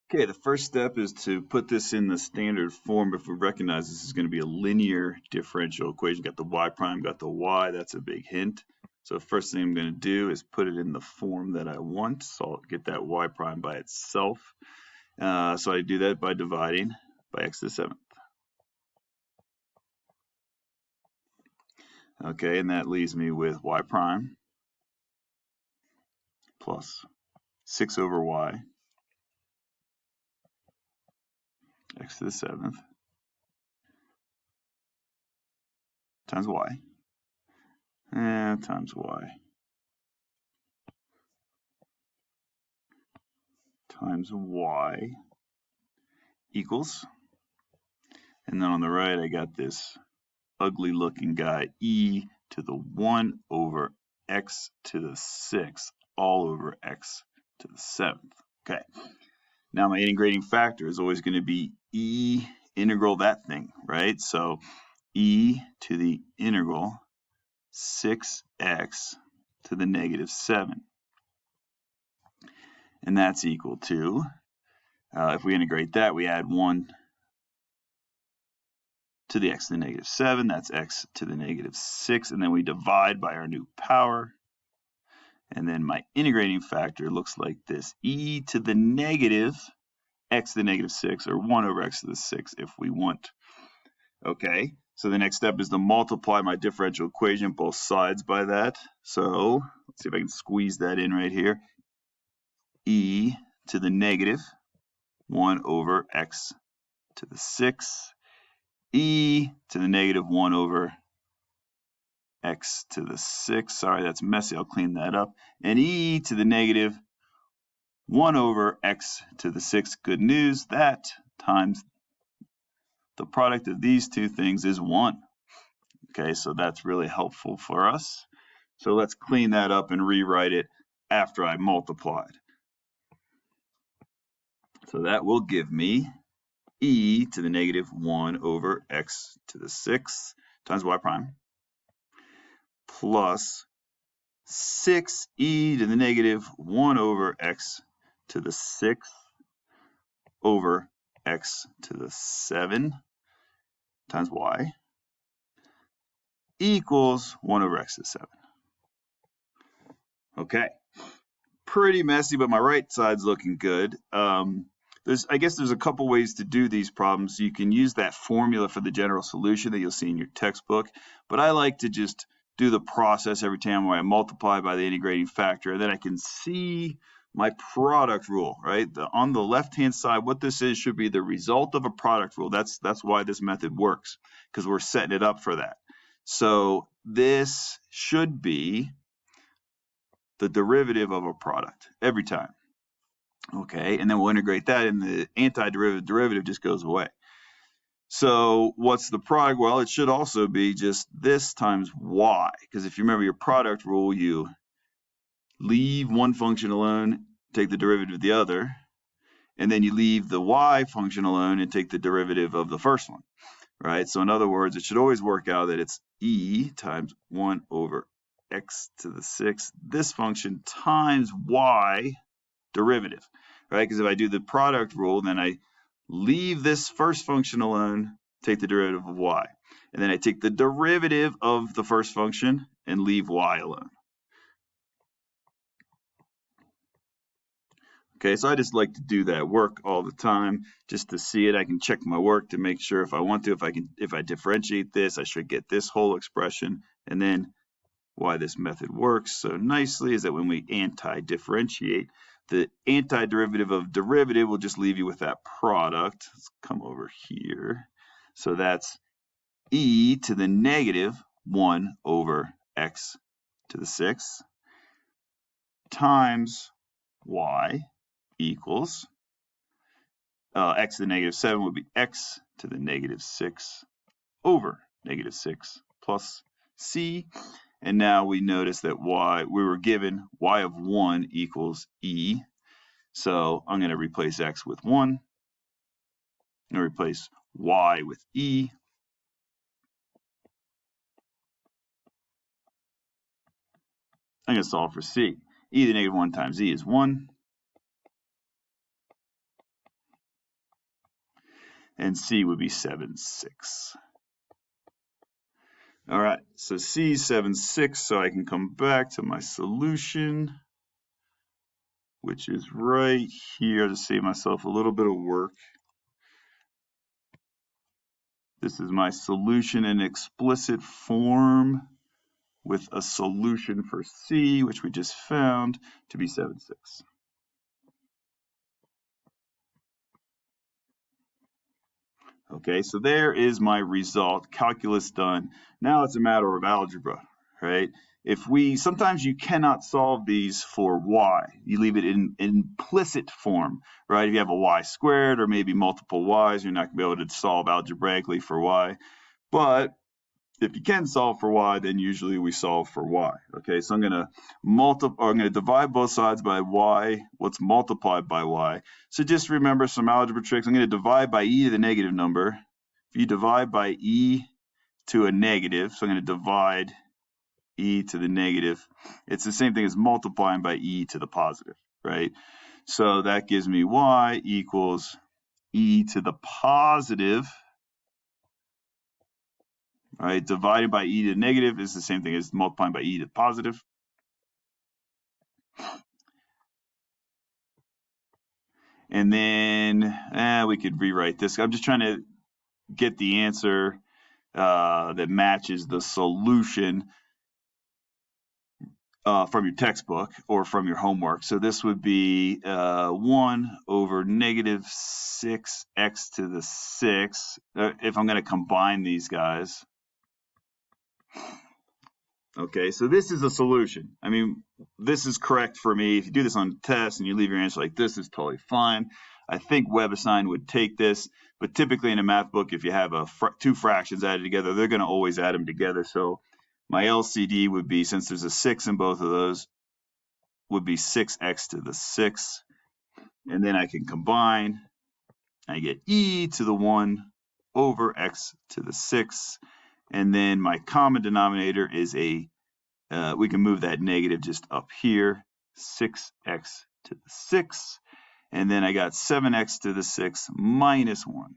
Okay, the first step is to put this in the standard form. If we recognize this is going to be a linear differential equation, got the y prime, got the y, that's a big hint. So first thing I'm going to do is put it in the form that I want. So I'll get that y prime by itself. So I do that by dividing by x to the 7th. Okay, and that leaves me with y prime plus 6 over y, x to the 7th, times y, and times y, times y equals, and then on the right I got this ugly looking guy, e to the 1 over x to the 6th all over x to the 7th. Okay, now my integrating factor is always going to be e integral that thing, right? So e to the integral 6x to the negative 7. And that's equal to, if we integrate that, we add 1 to the x to the negative 7, that's x to the negative 6, and then we divide by our new power. And then my integrating factor looks like this, e to the negative x to the negative 6, or 1 over x to the 6 if we want. Okay, so the next step is to multiply my differential equation, both sides by that. So let's see if I can squeeze that in right here. E to the negative 1 over x to the 6, e to the negative 1 over x to the 6. Sorry, that's messy. I'll clean that up. And e to the negative 1 over x to the 6. Good news. That times the product of these two things is 1. Okay, so that's really helpful for us. So let's clean that up and rewrite it after I multiplied. So that will give me e to the negative 1 over x to the 6 times y prime plus 6e to the negative 1 over x to the 6 over x to the 7 times y equals 1 over x to the 7. Okay, pretty messy, but my right side's looking good. I guess there's a couple ways to do these problems. You can use that formula for the general solution that you'll see in your textbook, but I like to just do the process every time where I multiply by the integrating factor, and then I can see my product rule, right? On the left-hand side, what this is should be the result of a product rule. That's why this method works, because we're setting it up for that. So this should be the derivative of a product every time. Okay, and then we'll integrate that, and the antiderivative derivative just goes away. So what's the product? Well, it should also be just this times y, because if you remember your product rule, you leave one function alone, take the derivative of the other, and then you leave the y function alone and take the derivative of the first one, right? So in other words, it should always work out that it's e times 1 over x to the 6, this function times y derivative, right? Because if I do the product rule, then I leave this first function alone, take the derivative of y. And then I take the derivative of the first function and leave y alone. Okay, so I just like to do that work all the time just to see it. I can check my work to make sure if I want to, if I differentiate this, I should get this whole expression. And then why this method works so nicely is that when we anti-differentiate, the antiderivative of derivative will just leave you with that product. Let's come over here. So that's e to the negative 1 over x to the 6 times y equals x to the negative 7 would be x to the negative 6 over negative 6 plus c. And now we notice that y, we were given y of 1 equals e. So I'm going to replace x with 1. I'm going to replace y with e. I'm going to solve for c. E to the negative 1 times e is 1. and C would be 7, 6. All right, so C 7, 6, so I can come back to my solution, which is right here to save myself a little bit of work. This is my solution in explicit form with a solution for C, which we just found to be 7, 6. Okay, so there is my result, calculus done. Now it's a matter of algebra, right? Sometimes you cannot solve these for y. You leave it in implicit form, right? If you have a y squared or maybe multiple y's, you're not gonna be able to solve algebraically for y. But if you can solve for y, then usually we solve for y. Okay, so I'm gonna divide both sides by y, what's multiplied by y. So just remember some algebra tricks. I'm gonna divide by e to the negative number. If you divide by e to a negative, so I'm gonna divide e to the negative, it's the same thing as multiplying by e to the positive, right? So that gives me y equals e to the positive. Right, divided by e to the negative is the same thing as multiplying by e to the positive. And then we could rewrite this. I'm just trying to get the answer that matches the solution from your textbook or from your homework. So this would be 1 over negative 6x to the 6, if I'm going to combine these guys. Okay, so this is a solution. I mean, this is correct for me. If you do this on a test and you leave your answer like this, is totally fine. I think WebAssign would take this, but typically in a math book, if you have two fractions added together, they're going to always add them together. So my LCD would be, since there's a 6 in both of those, would be 6x to the 6. And then I can combine. I get e to the 1 over x to the 6. And then my common denominator is we can move that negative just up here, 6x to the 6. And then I got 7x to the 6 minus 1.